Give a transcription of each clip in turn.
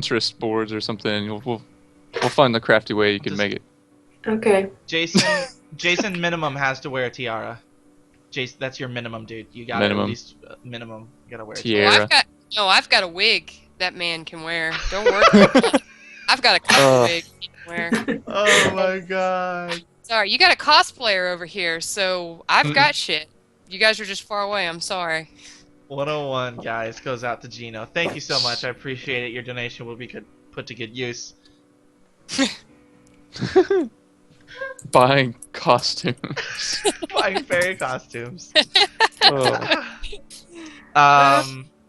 Pinterest boards or something. We'll find the crafty way you can make it. Okay. Jason minimum has to wear a tiara. Jason, that's your minimum, dude. You got at least minimum. You gotta wear a tiara. Well, I've got a wig that man can wear. Don't worry. I've got a custom wig he can wear. Oh my god. Sorry, you got a cosplayer over here, so I've got shit. You guys are just far away. I'm sorry. 101, guys, goes out to Gino. Thank you so much. I appreciate it. Your donation will be put to good use. Buying costumes. Buying fairy costumes.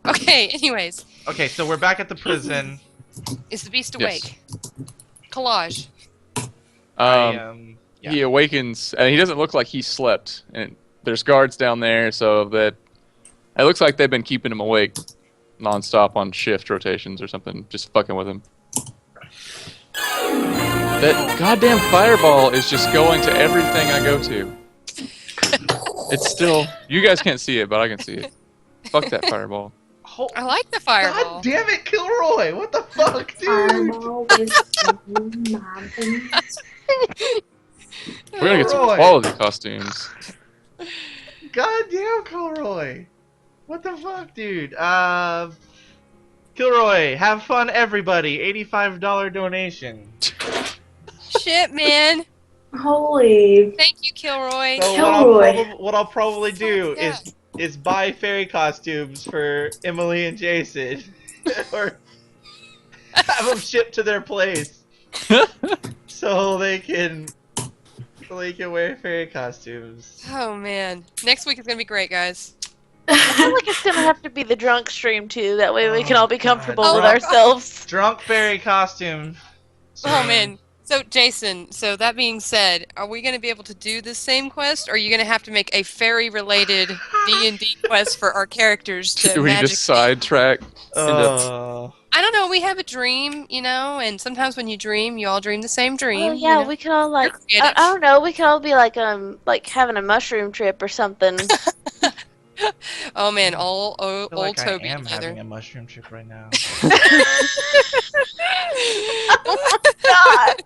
Okay, anyways. Okay, so we're back at the prison. Is the beast awake? Collage. He awakens, and he doesn't look like he slept. And there's guards down there, so that it looks like they've been keeping him awake non-stop on shift rotations or something, just fucking with him. That goddamn fireball is just going to everything I go to. It's still... You guys can't see it, but I can see it. Fuck that fireball. I like the fireball. God damn it, Kilroy! What the fuck, dude? We're gonna get some quality costumes. God damn, Kilroy! What the fuck, dude? Kilroy, have fun, everybody. $85 donation. Shit, man. Holy. Thank you, Kilroy. So what I'll probably do is buy fairy costumes for Emily and Jason, or have them shipped to their place, so they can wear fairy costumes. Oh man, next week is gonna be great, guys. I feel like it's gonna have to be the drunk stream too. That way we can all be comfortable with ourselves. Drunk fairy costume. Oh man. So Jason, so that being said, are we going to be able to do the same quest, or are you going to have to make a fairy-related D&D quest for our characters to Do we just sidetrack? I don't know, we have a dream, you know, and sometimes when you dream, you all dream the same dream. Oh yeah, you know? we could all like, I don't know, we could all be like having a mushroom trip or something. Oh man, all old like Toby I am together. having a mushroom trip right now. Oh God.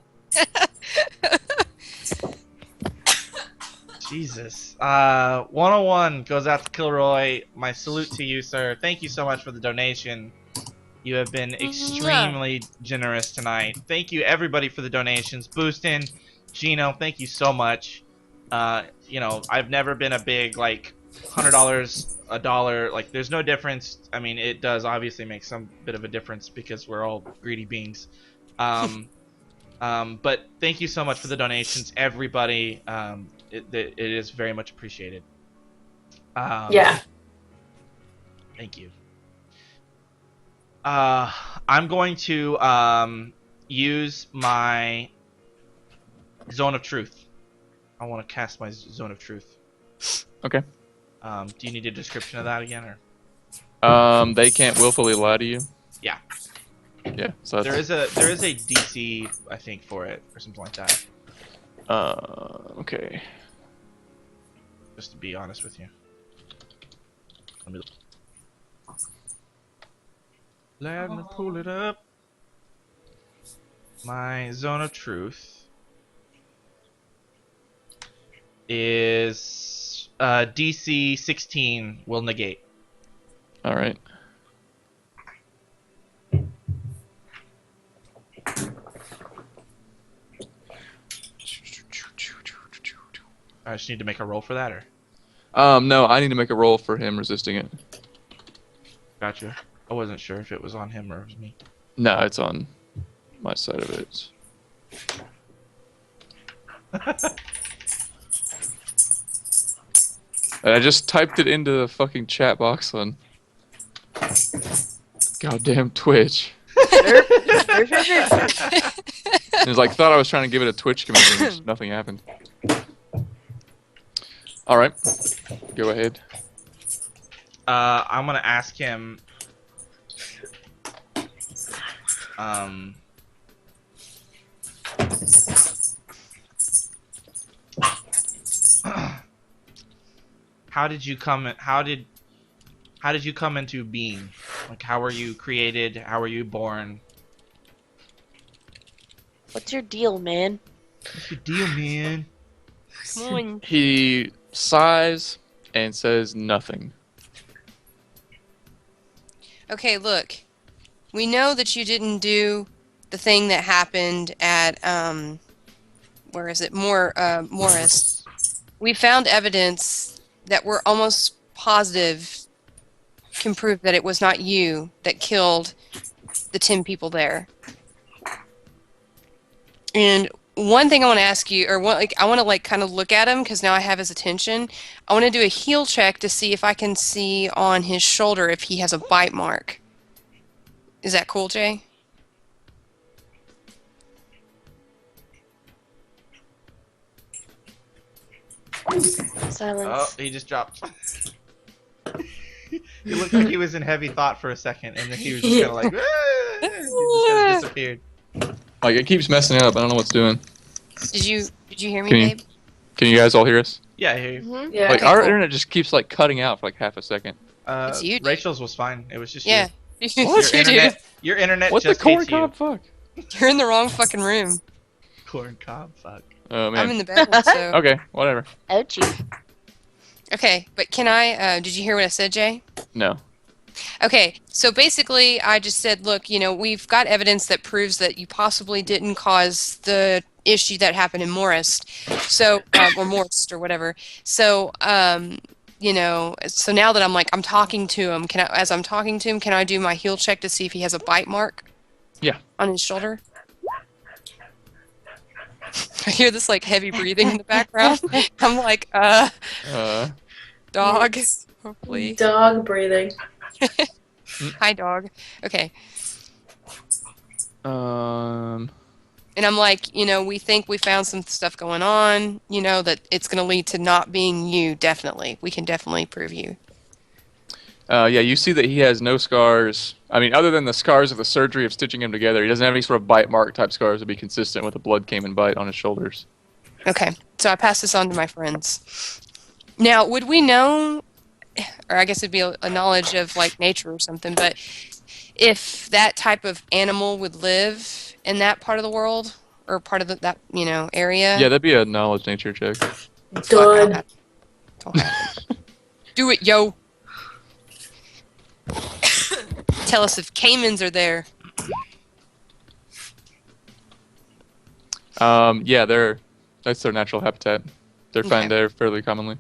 Jesus. 101 goes out to Kilroy. My salute to you, sir. Thank you so much for the donation. You have been extremely generous tonight. Thank you, everybody, for the donations. Boostin, Gino, thank you so much. You know, I've never been a big, like, $100, $1, like, there's no difference. I mean, it does obviously make some bit of a difference because we're all greedy beings. But thank you so much for the donations, everybody. It is very much appreciated. Yeah. Thank you. I'm going to use my Zone of Truth. I want to cast my Zone of Truth. Okay. Do you need a description of that again, or? They can't willfully lie to you. Yeah. Yeah. So there is a DC, I think, for it or something like that. Okay. Just to be honest with you. Let me pull it up. My Zone of Truth is DC 16 will negate. All right. I just need to make a roll for that, or? No, I need to make a roll for him resisting it. Gotcha. I wasn't sure if it was on him or it was me. No, it's on my side of it. And I just typed it into the fucking chat box on goddamn Twitch. It was like, thought I was trying to give it a Twitch command and just nothing happened. Alright. Go ahead. I'm gonna ask him. How did you come? How did you come into being? Like, how were you created? How were you born? What's your deal, man? What's your deal, man? Come on. He sighs and says nothing. Okay, look. We know that you didn't do the thing that happened at where is it? Morris. We found evidence that we're almost positive can prove that it was not you that killed the 10 people there. And one thing I want to ask you, or I want to kind of look at him because now I have his attention. I want to do a heel check to see if I can see on his shoulder if he has a bite mark. Is that cool, Jay? Silence. Oh, he just dropped. He looked like he was in heavy thought for a second, and then he was just kind of like, "Ah!" He just kind of disappeared. Like, it keeps messing up. I don't know what's doing. Did you hear me, Can you- babe? Can you guys all hear us? Yeah, I hear you. Mhm. Yeah. Like, Okay, our cool. internet just keeps, like, cutting out for, like, half a second. It's you, dude. Rachel's was fine. It was just Yeah. you. What? Your internet What the just corn hates you. cob fuck? You're in the wrong fucking room. Corn cob, fuck. Oh, I'm man. in the bedroom, so... Okay, whatever. Ouchie. Okay, but can I, did you hear what I said, Jay? No. Okay, so basically I just said, look, we've got evidence that proves that you possibly didn't cause the issue that happened in Morris, so, or Morris or whatever. So, so now that I'm talking to him, as I'm talking to him, can I do my heel check to see if he has a bite mark? Yeah. On his shoulder? I hear this, heavy breathing in the background. I'm like, dog, hopefully. Dog breathing. Hi, dog. Okay. And I'm like, we think we found some stuff going on, that it's going to lead to not being you, definitely. We can definitely prove you. Yeah, you see that he has no scars. I mean, other than the scars of the surgery of stitching him together, he doesn't have any sort of bite mark type scars to be consistent with a blood came and bite on his shoulders. Okay, so I pass this on to my friends. Now, would we know, or I guess it'd be a knowledge of, nature or something, but if that type of animal would live in that part of the world, or part of that area? Yeah, that'd be a knowledge nature check. Done. Don't have it. Do it, yo. Tell us if caimans are there. Yeah, that's their natural habitat. They're found Okay. there fairly commonly.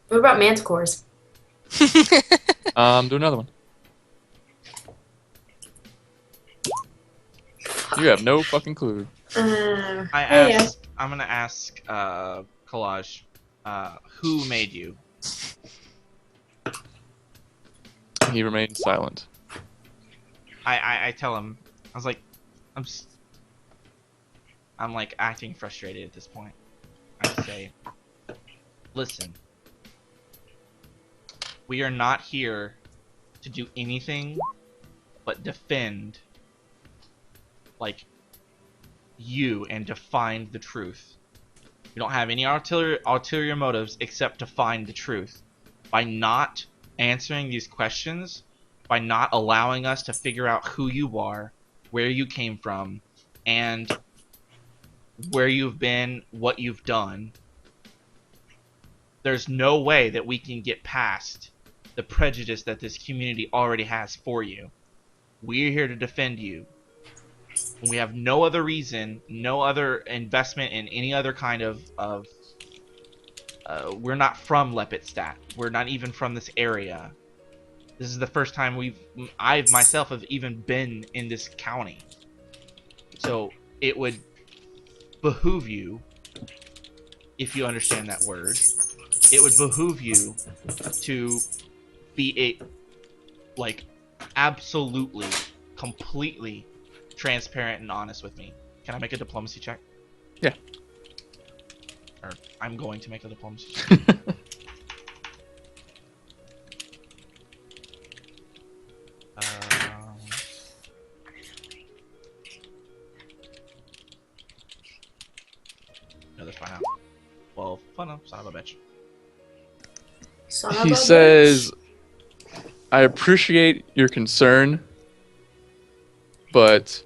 What about manticores? Do another one. You have no fucking clue. I'm gonna ask Collage, who made you? He remained silent. I tell him, I was like, I'm acting frustrated at this point. I say, listen, we are not here to do anything but defend you and to find the truth. We don't have any ulterior motives except to find the truth. By not answering these questions, by not allowing us to figure out who you are, where you came from, and where you've been, what you've done, there's no way that we can get past the prejudice that this community already has for you. We're here to defend you. We have no other reason, no other investment in any other kind of we're not from Lepidstadt. We're not even from this area. This is the first time I myself have even been in this county. So it would behoove you, if you understand that word, it would behoove you to be absolutely, completely transparent and honest with me. Can I make a diplomacy check? Yeah. Or I'm going to make a diplomacy check. No, that's fine. Well, fun up, son of a bitch. Son of He a says, I appreciate your concern, but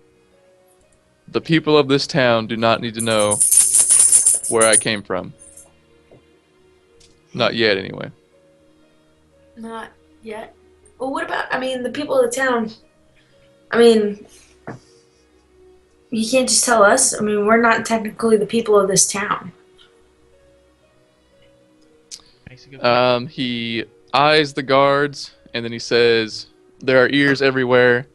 The people of this town do not need to know where I came from. Not yet, anyway. Not yet. Well, what about, I mean, the people of the town? I mean, you can't just tell us. I mean, we're not technically the people of this town. Makes a good point. He eyes the guards, and then he says, "There are ears everywhere.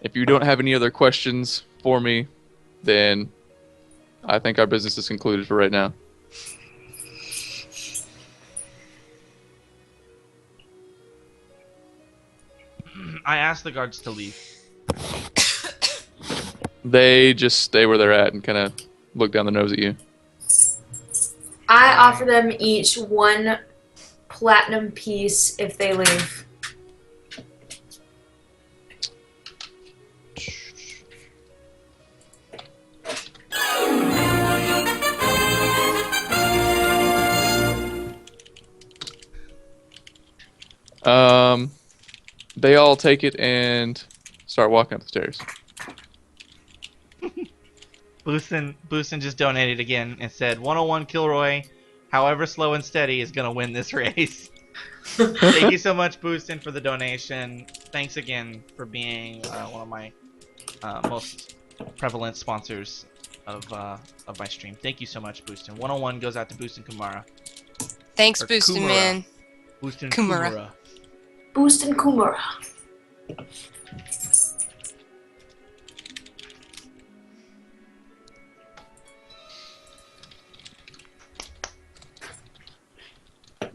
If you don't have any other questions for me, then I think our business is concluded for right now." I asked the guards to leave. They just stay where they're at and kind of look down the nose at you. I offer them each 1 platinum piece if they leave. They all take it and start walking up the stairs. Boostin just donated again and said 101 Kilroy, however slow and steady, is gonna win this race. Thank you so much, Boostin, for the donation. Thanks again for being one of my most prevalent sponsors of my stream. Thank you so much, Boostin. 101 goes out to Boostin Kumara. Thanks, Or Boostin' Kumara. Man. Boostin Kumara. Kumara. Boost and Kumara. You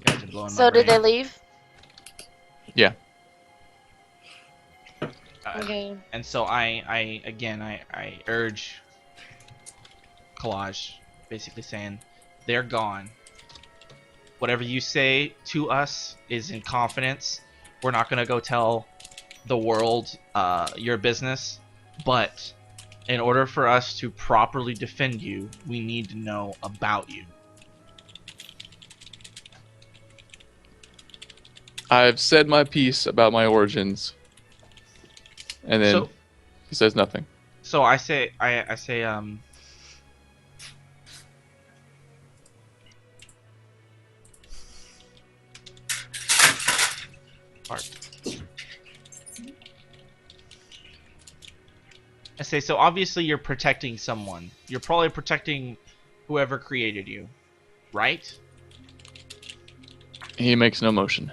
guys are blowing my So did they brain. leave? Yeah. Okay. And so I urge Collage, basically saying they're gone. Whatever you say to us is in confidence. We're not gonna go tell the world your business, but in order for us to properly defend you, we need to know about you. I've said my piece about my origins. And then So- he says nothing. So I say Art. I say, so obviously you're protecting someone. You're probably protecting whoever created you, right? He makes no motion.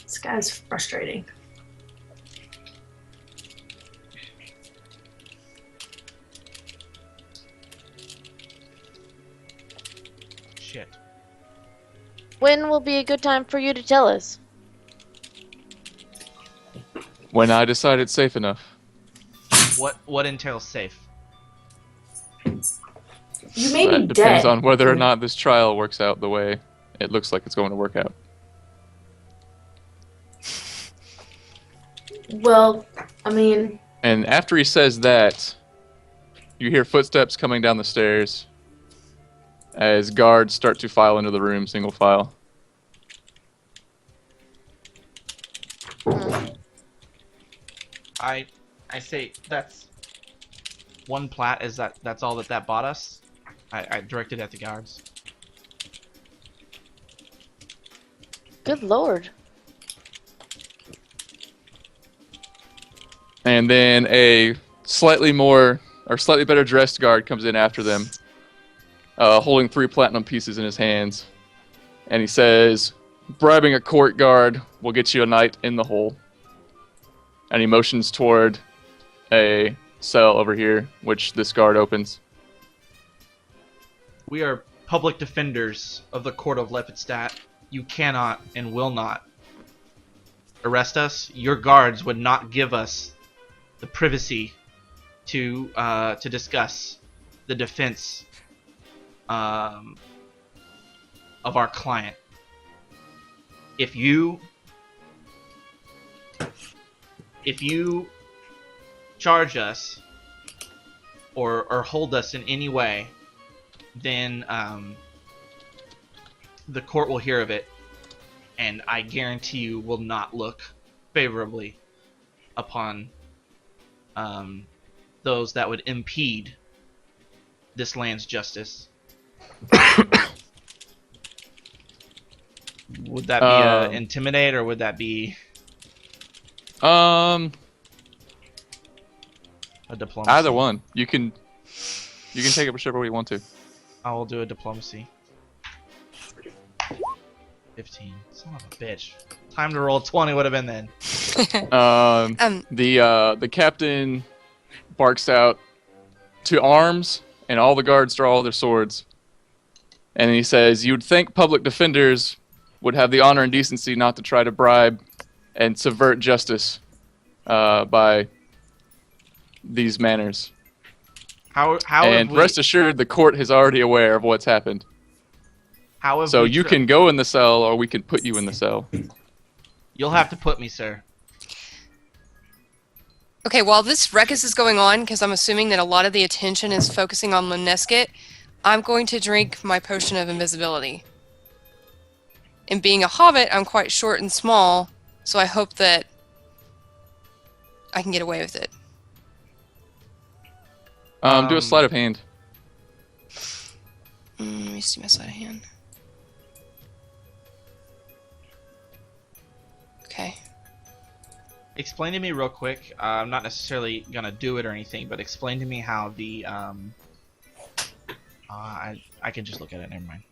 This guy's frustrating. Shit. When will be a good time for you to tell us? When I decide it's safe enough. What entails safe? You may That be depends dead. on whether or not this trial works out the way it looks like it's going to work out. Well, I mean, And after he says that, you hear footsteps coming down the stairs as guards start to file into the room, single file. I say that's one plat. Is that's all that bought us? I directed at the guards. Good lord. And then a slightly better dressed guard comes in after them, holding 3 platinum pieces in his hands. And he says, "Bribing a court guard will get you a night in the hole." And he motions toward a cell over here, which this guard opens. We are public defenders of the court of Lepidstadt. You cannot and will not arrest us. Your guards would not give us the privacy to discuss the defense of our client. If you charge us or hold us in any way, then the court will hear of it, and I guarantee you will not look favorably upon those that would impede this land's justice. Would that be intimidate, or would that be a diplomacy? Either one. You can take it whichever way you want to. I will do a diplomacy. 15. Son of a bitch. Time to roll 20 would have been then. The captain barks out, "To arms!" and all the guards draw their swords. And he says, "You'd think public defenders would have the honor and decency not to try to bribe and subvert justice by these manners. How and rest assured, the court is already aware of what's happened. So you can go in the cell, or we can put you in the cell." You'll have to put me, sir. Okay, while this ruckus is going on, because I'm assuming that a lot of the attention is focusing on Linesket, I'm going to drink my potion of invisibility. And being a hobbit, I'm quite short and small, so I hope that I can get away with it. Do a sleight of hand. Let me see my sleight of hand. Okay. Explain to me real quick. I'm not necessarily gonna do it or anything, but explain to me how the I can just look at it. Never mind.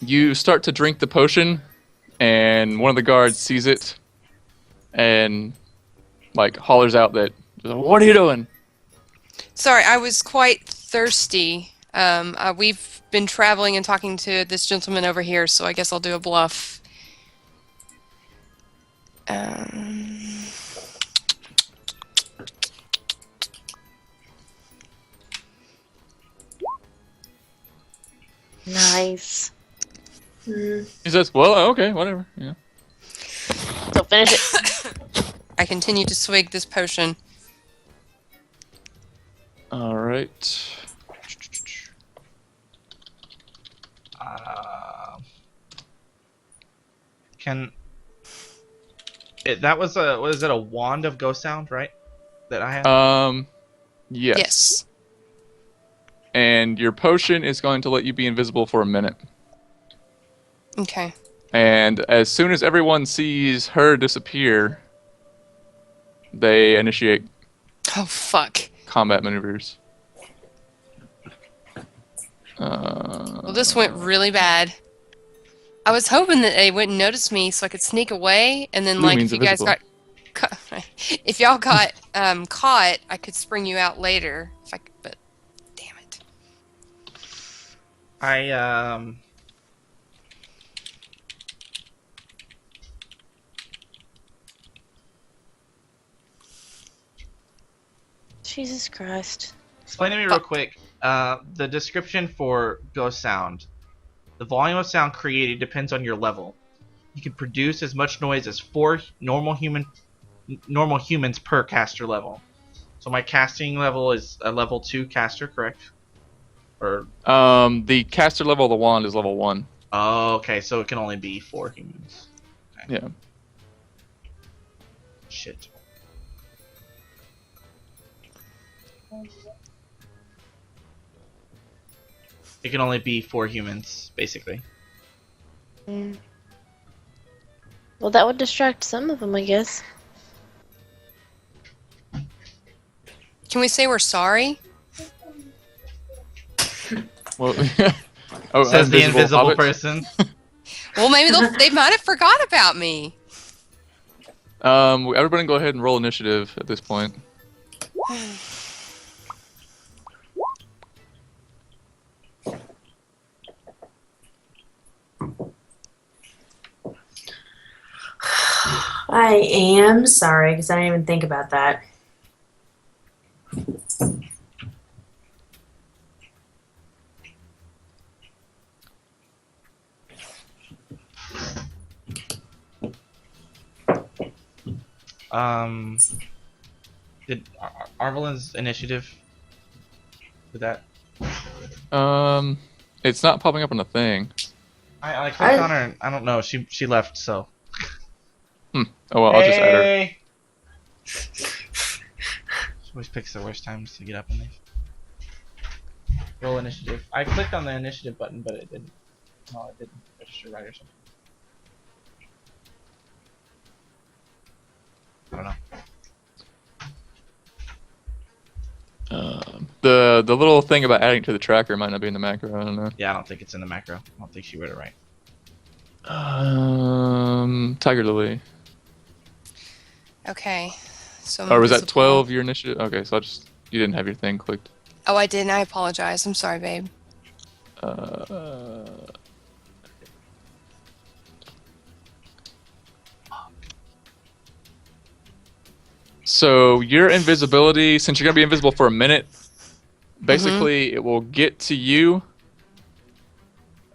You start to drink the potion, and one of the guards sees it, and like hollers out that, "What are you doing?" Sorry, I was quite thirsty. We've been traveling and talking to this gentleman over here, so I guess I'll do a bluff. Nice. He says, "Well, okay, whatever." Yeah. So finish it. I continue to swig this potion. All right. That was a, what is it, a wand of ghost sound, right? That I have. Yes. Yes. And your potion is going to let you be invisible for a minute. Okay. And as soon as everyone sees her disappear, they initiate Oh, fuck. combat maneuvers. Well, this went really bad. I was hoping that they wouldn't notice me so I could sneak away, and then, Blue like, means if you guys got... invisible. if y'all got caught, I could spring you out later. If I could, but damn it. Jesus Christ. Explain to me real quick. The description for ghost sound. The volume of sound created depends on your level. You can produce as much noise as 4 normal humans per caster level. So my casting level is a level 2 caster, correct? Or the caster level of the wand is level 1. oh, okay, so it can only be 4 humans. Okay. Yeah. Shit. It can only be 4 humans, basically. Mm. Well, that would distract some of them, I guess. Can we say we're sorry? Well, Says the invisible hobbit. person. Well, maybe they might have forgot about me. Everybody go ahead and roll initiative at this point. I am sorry because I didn't even think about that. Did Arvelin's initiative? Did that? It's not popping up on the thing. I clicked on her. And I don't know. She left. So. Oh well, I'll just add her. Hey! She always picks the worst times to get up in these. Roll initiative. I clicked on the initiative button, but it didn't. No, it didn't register right or something. I don't know. The little thing about adding to the tracker might not be in the macro. I don't know. Yeah, I don't think it's in the macro. I don't think she read it right. Tiger Lily. Okay. So. Or was that invisible. 12 your initiative? Okay, so you didn't have your thing clicked. Oh, I didn't. I apologize. I'm sorry, babe. So your invisibility, since you're gonna be invisible for a minute, basically it will get to you,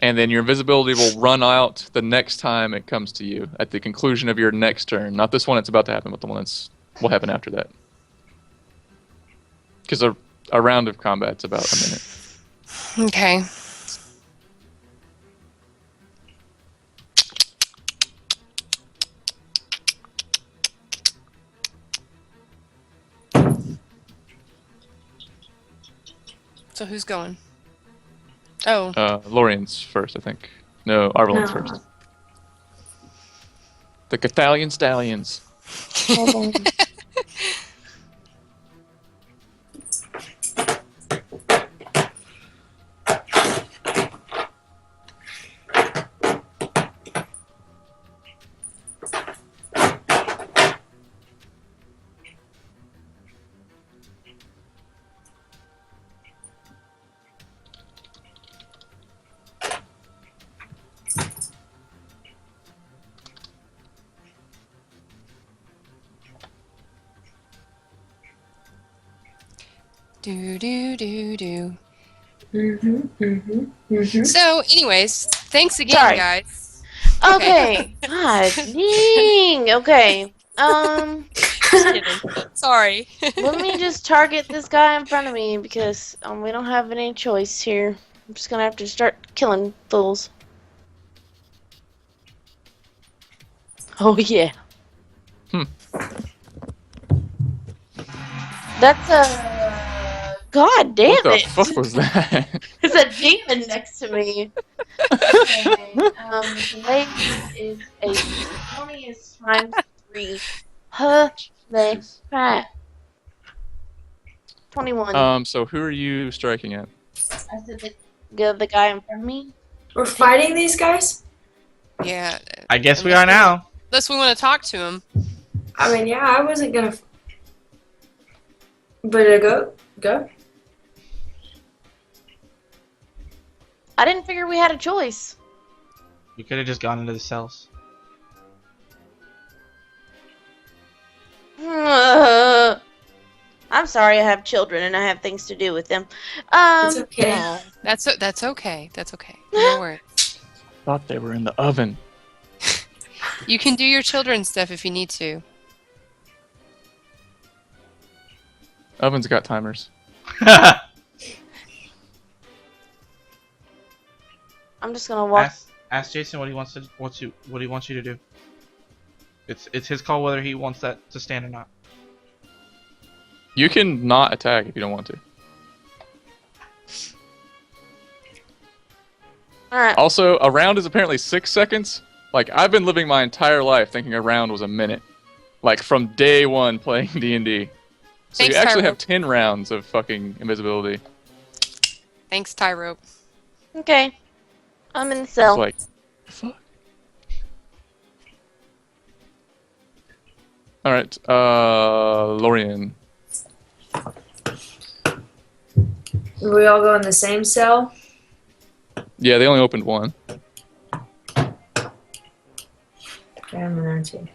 and then your invisibility will run out the next time it comes to you at the conclusion of your next turn. Not this one that's about to happen, but the one that's will happen after that. Because a round of combat's about a minute. Okay. So who's going? Oh. Lorian's first, I think. No, Arvelin's No. first. The Cathalian Stallions. Hold on. Do do do do. Mm-hmm. So, anyways, thanks again, Sorry. guys. Okay. God dang. Okay. Sorry. Let me just target this guy in front of me because we don't have any choice here. I'm just gonna have to start killing fools. Oh yeah. That's a. God damn What the it! fuck was that? There's a demon next to me. Okay. The weight is a 20 is times 3. Holy crap. 21. So who are you striking at? I said the guy in front of me. We're fighting these guys? Yeah. I guess we are now. Unless we want to talk to him. I mean, yeah, I wasn't gonna. But go. I didn't figure we had a choice. You could have just gone into the cells. I'm sorry, I have children and I have things to do with them. It's okay. Oh, that's okay. That's okay. No worries. Thought they were in the oven. You can do your children's stuff if you need to. Oven's got timers. I'm just gonna walk. Ask Jason what he wants you to do. It's his call whether he wants that to stand or not. You can not attack if you don't want to. Alright. Also, a round is apparently 6 seconds. Like, I've been living my entire life thinking a round was a minute. Like, from day one playing D&D. So Thanks, you actually Tyro. have 10 rounds of fucking invisibility. Thanks, Tyro. Okay. I'm in the It's cell. like, fuck. Alright, Lorian. We all go in the same cell? Yeah, they only opened one. Okay, I'm in there too.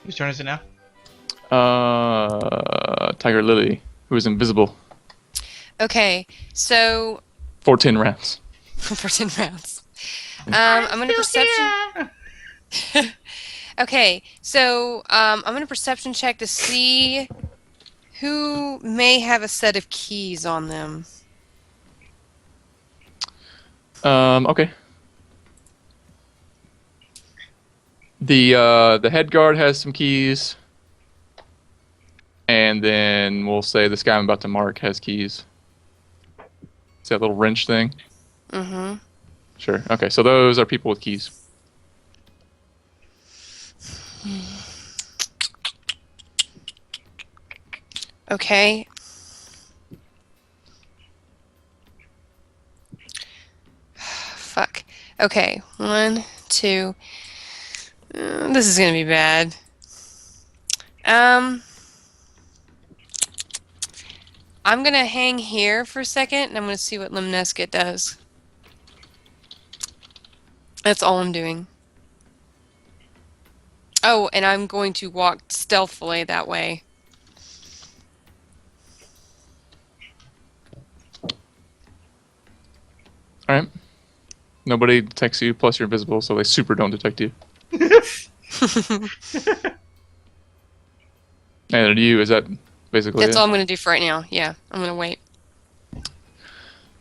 Whose turn is it now? Tiger Lily, who is invisible. Okay, so 14 rounds. for 10 rounds. I'm gonna perception. Okay, so I'm gonna perception check to see who may have a set of keys on them. Okay. The head guard has some keys, and then we'll say this guy I'm about to mark has keys. It's that little wrench thing. Mm-hmm. Sure. Okay, so those are people with keys. Okay. Fuck. Okay, 1, 2. This is gonna be bad. I'm gonna hang here for a second, and I'm gonna see what Limnesket does. That's all I'm doing. Oh, and I'm going to walk stealthily that way. All right. Nobody detects you, plus you're invisible, so they super don't detect you. And you, is that basically That's it? all I'm gonna do for right now. Yeah, I'm gonna wait.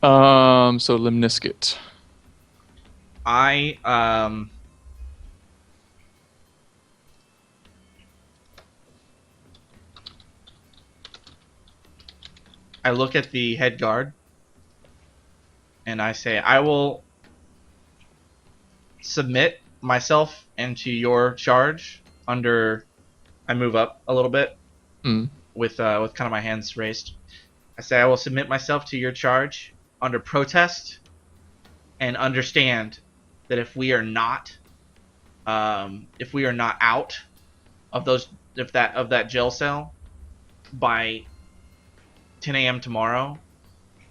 So Limnisket. I look at the head guard and I say, I will submit myself into your charge under. I move up a little bit with kind of my hands raised. I say, I will submit myself to your charge under protest, and understand that if we are not out of that jail cell by 10 a.m. tomorrow,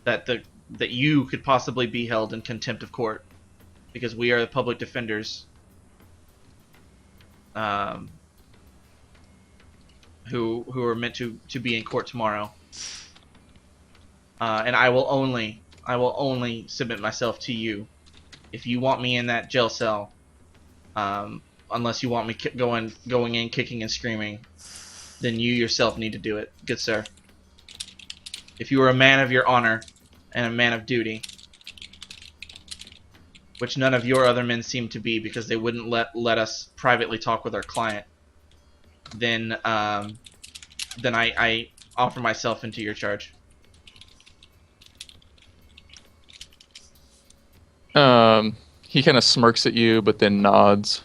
that you could possibly be held in contempt of court, because we are the public defenders who are meant to be in court tomorrow. And I will only submit myself to you if you want me in that jail cell, unless you want me going in kicking and screaming, then you yourself need to do it, good sir. If you are a man of your honor and a man of duty, which none of your other men seem to be, because they wouldn't let us privately talk with our client, then I offer myself into your charge. He kind of smirks at you, but then nods,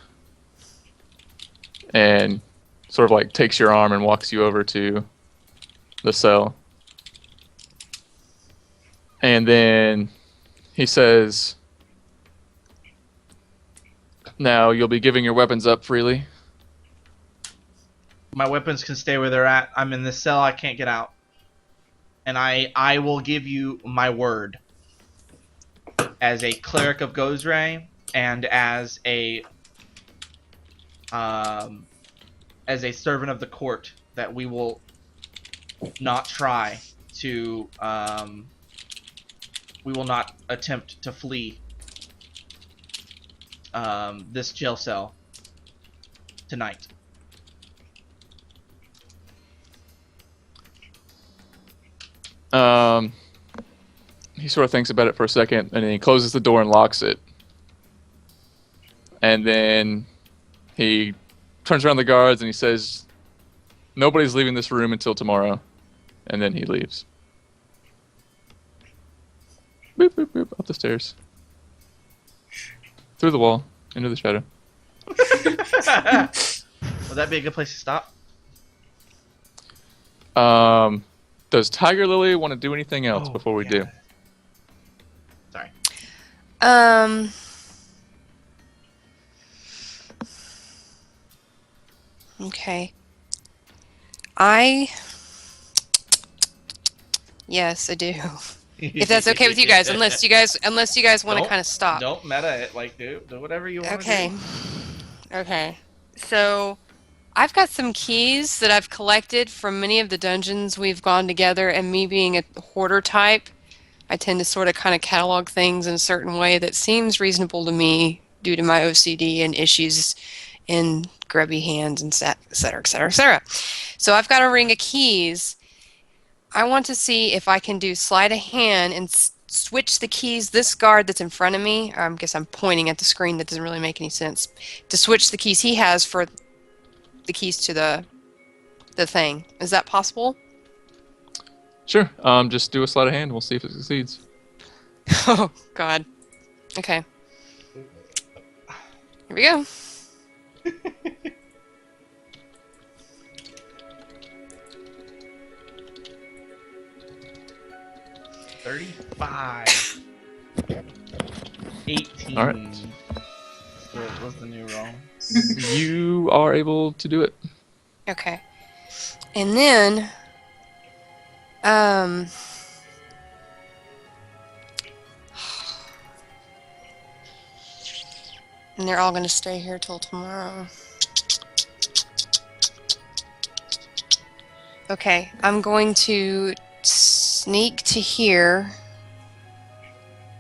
and sort of like takes your arm and walks you over to the cell. And then he says, now you'll be giving your weapons up freely. My weapons can stay where they're at. I'm in this cell. I can't get out. And I will give you my word as a cleric of Gozray and as a servant of the court that we will not try to we will not attempt to flee this jail cell tonight. He sort of thinks about it for a second, and then he closes the door and locks it. And then he turns around the guards and he says, nobody's leaving this room until tomorrow. And then he leaves. Boop, boop, boop, up the stairs. Through the wall, into the shadow. Would that be a good place to stop? Does Tiger Lily want to do anything else before we do? Sorry. Okay. Yes, I do. If that's okay with you guys, unless you guys want to kind of stop. Don't meta it, like do whatever you want Okay. to do. Okay. So, I've got some keys that I've collected from many of the dungeons we've gone together, and me being a hoarder type, I tend to sort of kind of catalog things in a certain way that seems reasonable to me due to my OCD and issues in grubby hands and et cetera, et cetera, et cetera. So I've got a ring of keys. I want to see if I can do sleight of hand and switch the keys. This guard that's in front of me, I guess I'm pointing at the screen, that doesn't really make any sense, to switch the keys he has for the keys to the thing. Is that possible? Sure. Just do a sleight of hand. We'll see if it succeeds. Oh, God. Okay. Here we go. $35. 18. All right. So what was the new roll? You are able to do it. Okay. And then, and they're all going to stay here till tomorrow. Okay, I'm going to sneak to here.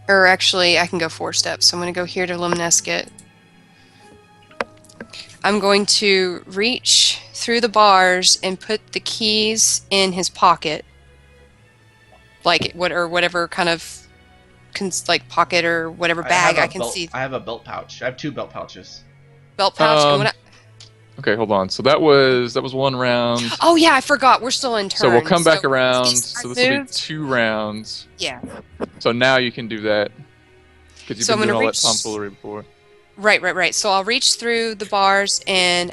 Or actually, I can go 4 steps. So I'm going to go here to Lemnesket. I'm going to reach through the bars and put the keys in his pocket. Like, whatever kind of, like, pocket or whatever bag I can see. I have a belt pouch. I have 2 belt pouches. Belt pouch. And when Okay, hold on. So that was 1 round. Oh yeah, I forgot. We're still in turn. So we'll come back around. So this will be 2 rounds. Yeah. So now you can do that. Because you've been doing all that tomfoolery before. Right. So I'll reach through the bars, and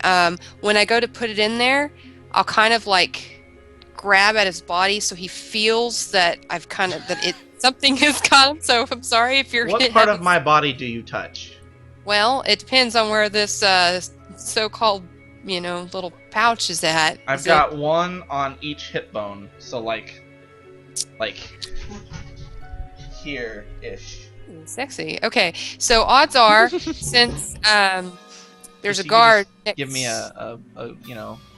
when I go to put it in there, I'll kind of like grab at his body so he feels that I've kind of something has got him. So I'm sorry if you're. What part of my body do you touch? Well, it depends on where this so-called little pouch is at. I've got 1 on each hip bone, so like here-ish. Sexy. Okay, so odds are, since there's a guard. Give me a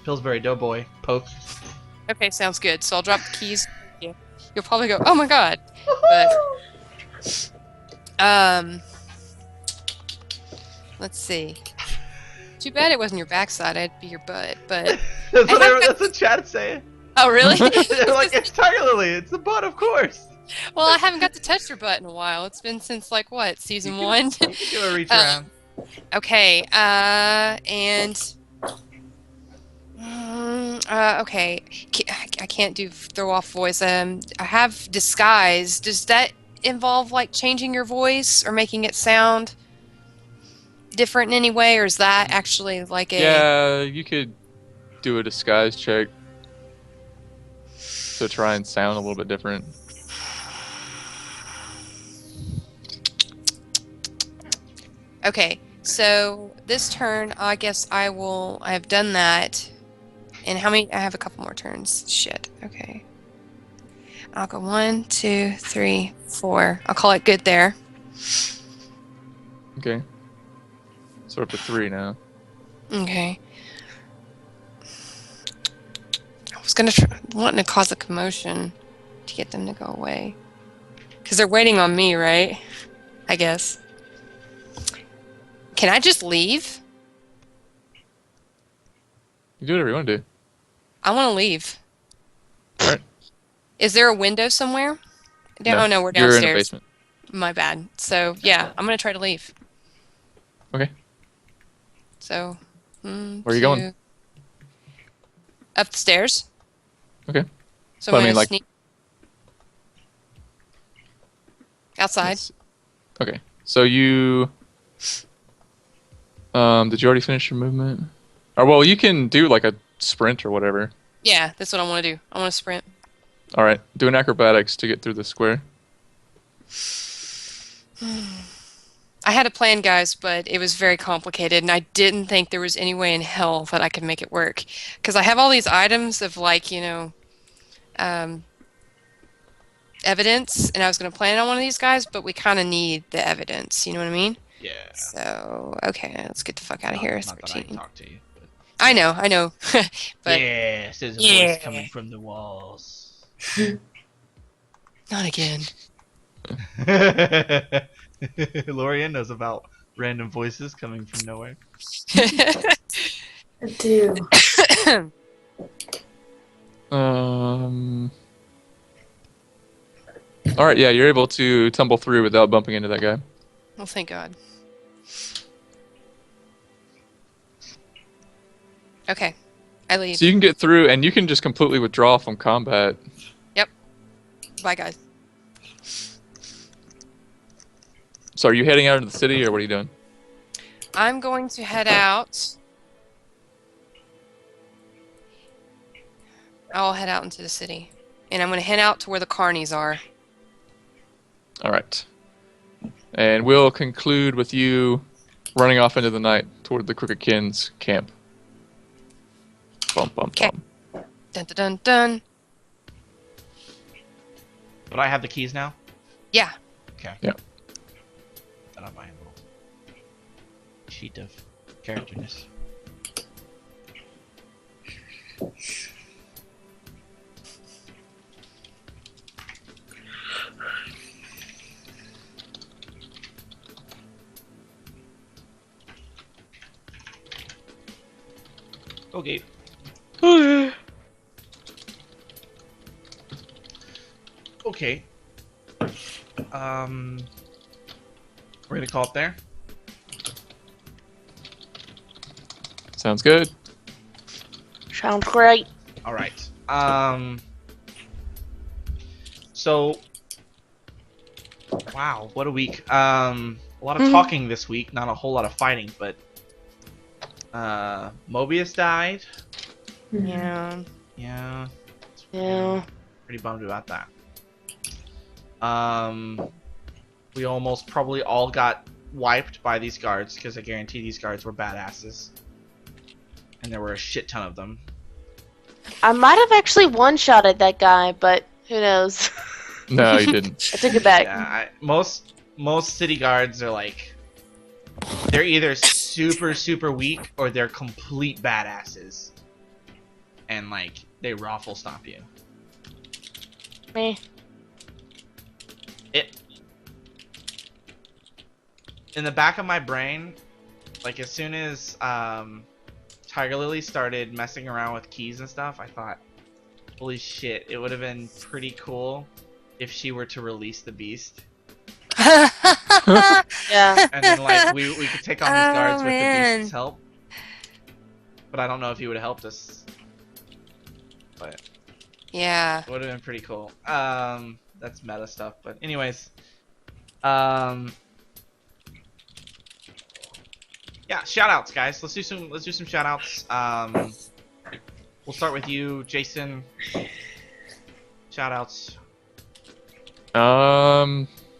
Pillsbury Doughboy poke. Okay, sounds good. So I'll drop the keys. You'll probably go, oh my god. But let's see. Too bad it wasn't your backside. I'd be your butt. But that's what Chad's saying. Oh really? They're like, entirely. It's the butt, of course. Well, I haven't got to touch your butt in a while. It's been since like what, season 1? Give a reach around. Okay. And okay. I can't do throw off voice. I have disguise. Does that involve like changing your voice or making it sound different in any way, or is that actually like a? Yeah, you could do a disguise check to try and sound a little bit different. Okay, so this turn, I guess I have done that. And how many? I have a couple more turns. Shit. Okay. I'll go 1, 2, 3, 4. I'll call it good there. Okay. So we're up to 3 now. Okay. I was wanting to cause a commotion to get them to go away. Because they're waiting on me, right? I guess. Can I just leave? You do whatever you want to do. I want to leave. Alright. Is there a window somewhere? No, oh no, we're downstairs. You're in a basement. My bad. So yeah, I'm gonna try to leave. Okay. So. Where are you going? Up the stairs. Okay. So But I'm I mean, gonna like- sneak outside. Yes. Okay. So you. Did you already finish your movement? Or well, you can do like a sprint or whatever. Yeah, that's what I want to do. I want to sprint. All right. Do an acrobatics to get through the square. I had a plan, guys, but it was very complicated, and I didn't think there was any way in hell that I could make it work. Because I have all these items of, like, evidence, and I was going to plan on one of these guys, but we kind of need the evidence, you know what I mean? Yeah. So, okay, let's get the fuck out of here. Not that I 13. talk to you. But... I know. But there's a Yeah. voice coming from the walls. not again. Lorian knows about random voices coming from nowhere. I do. All right, yeah, you're able to tumble through without bumping into that guy. Well, thank God. Okay, I leave. So you can get through, and you can just completely withdraw from combat. Bye, guys. So are you heading out into the city, or what are you doing? I'm going to head out. I'll head out into the city. And I'm going to head out to where the carnies are. All right. And we'll conclude with you running off into the night toward the Crooked Kin's camp. Bum, bum, Okay. bum. Dun dun dun dun. But I have the keys now? Yeah. Okay. Yeah. Put on my little sheet of characterness. Okay. Okay. We're gonna call it there. Sounds good. Sounds great. All right. So, wow, what a week. A lot of talking this week, not a whole lot of fighting, but Mobius died. Yeah. Yeah. Yeah. Pretty bummed about that. We almost probably all got wiped by these guards because I guarantee these guards were badasses. And there were a shit ton of them. I might have actually one-shotted that guy, but who knows? No, you didn't. I took it back. Yeah, most city guards are like, they're either super weak or they're complete badasses, and like they raffle stomp you. Me. It in the back of my brain, like as soon as Tiger Lily started messing around with keys and stuff, I thought, holy shit, it would have been pretty cool if she were to release the beast. Yeah. And then like we could take on these guards with man. the beast's help. But I don't know if he would have helped us. But Yeah. it would have been pretty cool. That's meta stuff, but anyways. Yeah, shout outs guys. Let's do some shout outs. We'll start with you, Jason. Shout outs.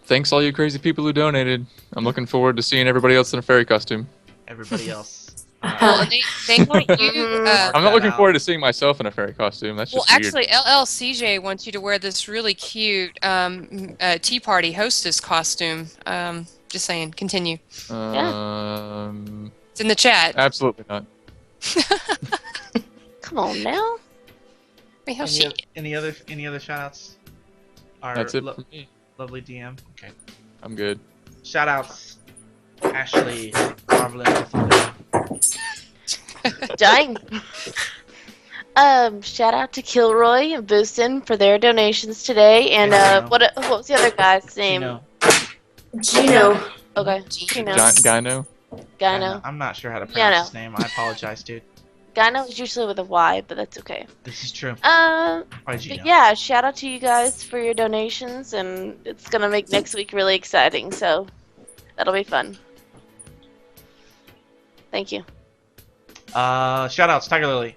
Thanks all you crazy people who donated. I'm looking forward to seeing everybody else in a fairy costume. Everybody else. Well, and they want you. I'm not looking forward to seeing myself in a fairy costume. That's Well, just weird. actually, LLCJ wants you to wear this really cute Tea Party hostess costume. Just saying. Continue. It's in the chat. Absolutely not. Come on now. Wait, how's she? Any other shout outs? That's it for me. Lovely DM. Okay. I'm good. Shout outs. Ashley, Marvelyn, Mathilda. Dying. Shout out to Kilroy and Booston for their donations today. And what was the other guy's name? Gino. Okay. Gino. Gyno? Gyno. I'm not sure how to Yeah, pronounce no. his name. I apologize, dude. Gyno is usually with a Y, but that's okay. This is true. Why did you but know? yeah, shout out to you guys for your donations, and it's gonna make next week really exciting, so that'll be fun. Thank you. Shout outs, Tiger Lily.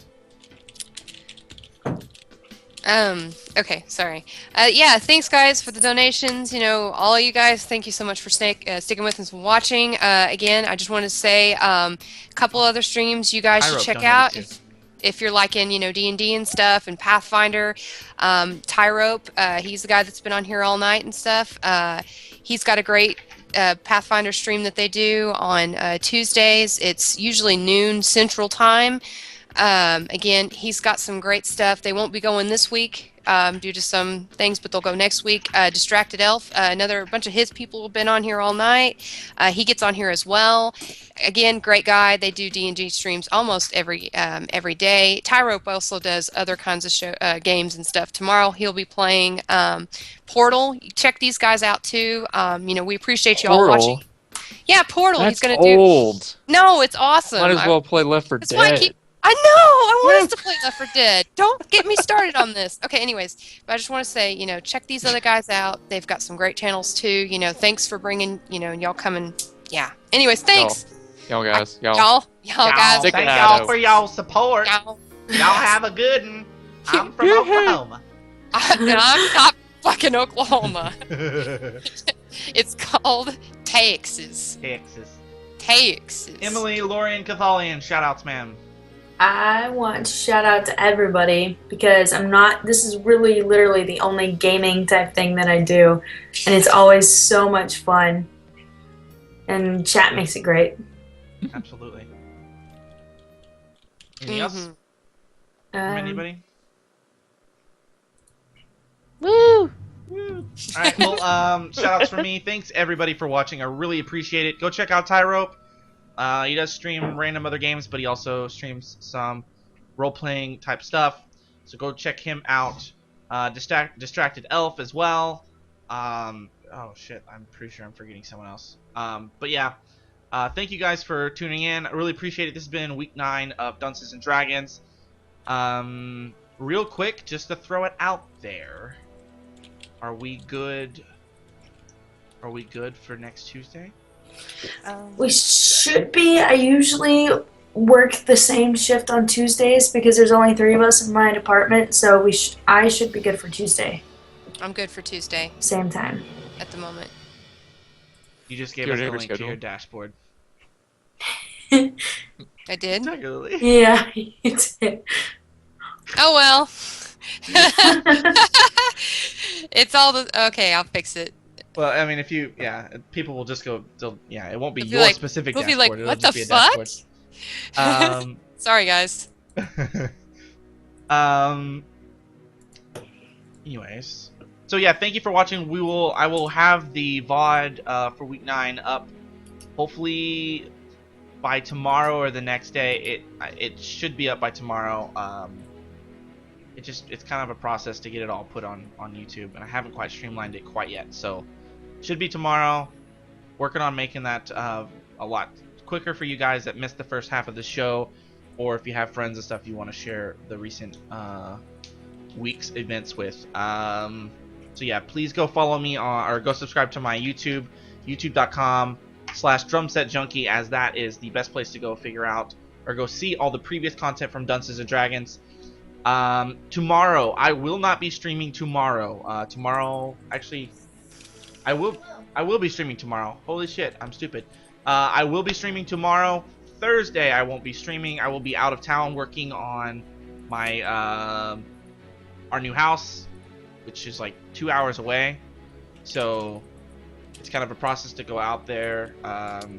Okay, sorry. Yeah, thanks guys for the donations. You know, all you guys, thank you so much for sticking with us and watching. Again, I just wanted to say a couple other streams you guys should Tyrope check donated out too. if you're liking, you know, D&D and stuff and Pathfinder. Tyrope, he's the guy that's been on here all night and stuff. He's got a great Pathfinder stream that they do on Tuesdays. It's usually noon Central Time. Again, he's got some great stuff. They won't be going this week due to some things, but they'll go next week. Distracted Elf, another bunch of his people have been on here all night. He gets on here as well. Again, great guy. They do D&D streams almost every day. Tyrope also does other kinds of games and stuff. Tomorrow he'll be playing Portal. Check these guys out too. We appreciate you all watching. Yeah, Portal. That's He's gonna do. old. No, it's awesome. Might as well play Left 4 That's why Dead. I know! I want us to play Left 4 Dead. Don't get me started on this. Okay, anyways, but I just want to say, check these other guys out. They've got some great channels too. Thanks for bringing, y'all coming. Yeah. Anyways, thanks. Y'all guys. Y'all guys. Thank Sticking y'all out. for y'all support. Y'all. Y'all have a good one. I'm from Oklahoma. I'm not fucking Oklahoma. It's called Texas. Texas. Emily, Lori, and Catholian, shout outs, man. I want to shout out to everybody because this is really literally the only gaming type thing that I do. And it's always so much fun. And chat makes it great. Absolutely. Anything else from anybody? Woo! Alright, well, shout outs for me. Thanks everybody for watching. I really appreciate it. Go check out Tyrope. He does stream random other games, but he also streams some role-playing type stuff. So go check him out. Distracted Elf as well. Oh shit, I'm pretty sure I'm forgetting someone else. But yeah, thank you guys for tuning in. I really appreciate it. This has been week 9 of Dunces and Dragons. Real quick, just to throw it out there. Are we good? Are we good for next Tuesday? We should be. I usually work the same shift on Tuesdays because there's only 3 of us in my department, so I should be good for Tuesday. I'm good for Tuesday Same time. at the moment. You just gave Your us the neighbor's link to schedule. your dashboard. I did? Regularly. Yeah, you did. Oh well. It's all okay, I'll fix it. Well, I mean, if you, people will just go. It won't be They'll be your like- specific they'll be dashboard. like, It'll "What just the be a fuck?" dashboard. Sorry, guys. Anyways, so yeah, thank you for watching. I will have the VOD for week 9 up, hopefully by tomorrow or the next day. It should be up by tomorrow. It's kind of a process to get it all put on YouTube, and I haven't quite streamlined it quite yet. So should be tomorrow. Working on making that a lot quicker for you guys that missed the first half of the show, or if you have friends and stuff you want to share the recent week's events with. So yeah, please go follow me or go subscribe to my YouTube, youtube.com/drumsetjunky, as that is the best place to go figure out or go see all the previous content from Dunces and Dragons. Tomorrow, I will not be streaming tomorrow. Tomorrow, actually, I will be streaming tomorrow. Holy shit, I'm stupid. I will be streaming tomorrow. Thursday, I won't be streaming. I will be out of town working on my our new house, which is like 2 hours away. So it's kind of a process to go out there. We'll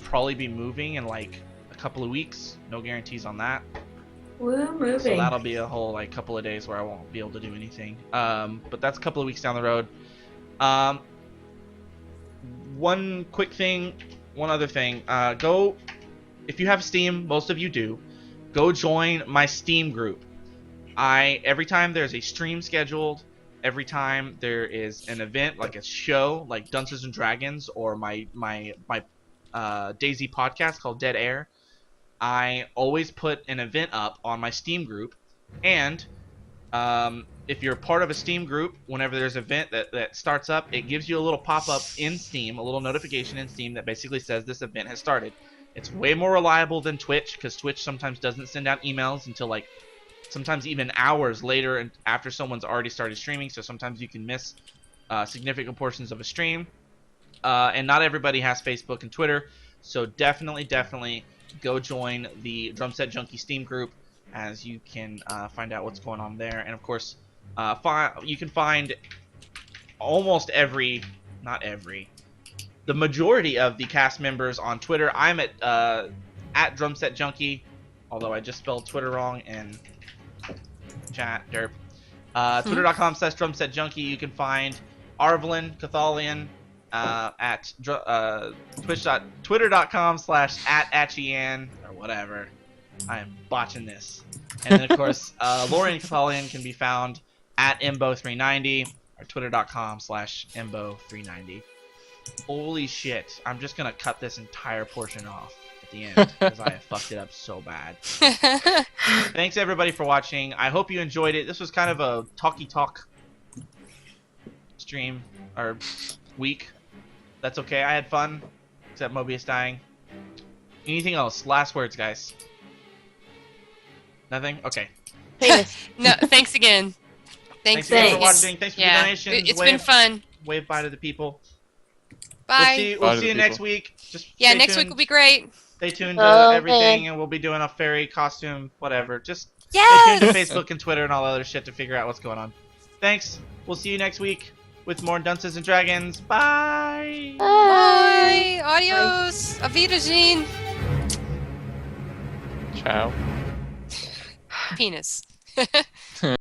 probably be moving in like a couple of weeks. No guarantees on that. We're moving. So that'll be a whole like couple of days where I won't be able to do anything. But that's a couple of weeks down the road. One other thing. Go, if you have Steam, most of you do, go join my Steam group. Every time there's a stream scheduled, every time there is an event like a show like Dunces and Dragons or my Daisy podcast called Dead Air, I always put an event up on my Steam group. And if you're part of a Steam group, whenever there's an event that starts up, it gives you a little pop-up in Steam, a little notification in Steam that basically says this event has started. It's way more reliable than Twitch, because Twitch sometimes doesn't send out emails until like sometimes even hours later and after someone's already started streaming, so sometimes you can miss significant portions of a stream. And not everybody has Facebook and Twitter, so definitely go join the drumsetjunky Steam group, as you can find out what's going on there. And of course, you can find almost the majority of the cast members on Twitter. I'm at drumsetjunky, although I just spelled Twitter wrong, and chat, derp. Twitter.com/drumsetjunky. You can find Arvlin, Cathalion, at Twitter.com/@Achian, or whatever. I am botching this. And then, of course, Lorian Cathalion can be found at Imbo390, or Twitter.com/Imbo390. Holy shit. I'm just going to cut this entire portion off at the end, because I have fucked it up so bad. Thanks, everybody, for watching. I hope you enjoyed it. This was kind of a talky-talk stream, or week. That's okay. I had fun, except Mobius dying. Anything else? Last words, guys. Nothing? Okay. No, thanks again. Thanks again for watching. Thanks for the Yeah, donations. it's been fun. Wave bye to the people. Bye. We'll see you next week. Just Yeah, stay next week tuned. will be great. Stay tuned to Okay. everything, and we'll be doing a fairy costume, whatever. Just stay Yes. tuned to Facebook and Twitter and all other shit to figure out what's going on. Thanks. We'll see you next week with more Dunces and Dragons. Bye. Bye. Adios. Avita, Ciao. Penis.